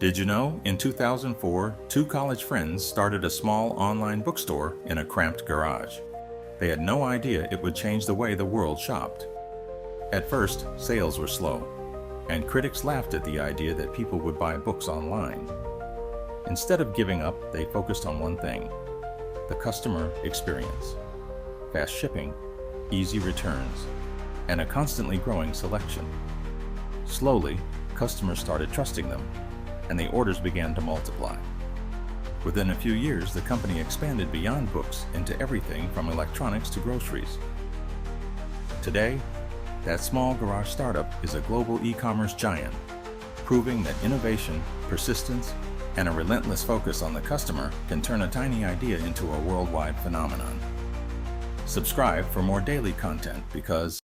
Did you know, in 2004, two college friends started a small online bookstore in a cramped garage. They had no idea it would change the way the world shopped. At first, sales were slow, and critics laughed at the idea that people would buy books online. Instead of giving up, they focused on one thing: the customer experience. Fast shipping, easy returns, and a constantly growing selection. Slowly, customers started trusting them, and the orders began to multiply. Within a few years, the company expanded beyond books into everything from electronics to groceries. Today, that small garage startup is a global e-commerce giant, proving that innovation, persistence, and a relentless focus on the customer can turn a tiny idea into a worldwide phenomenon. Subscribe for more daily content because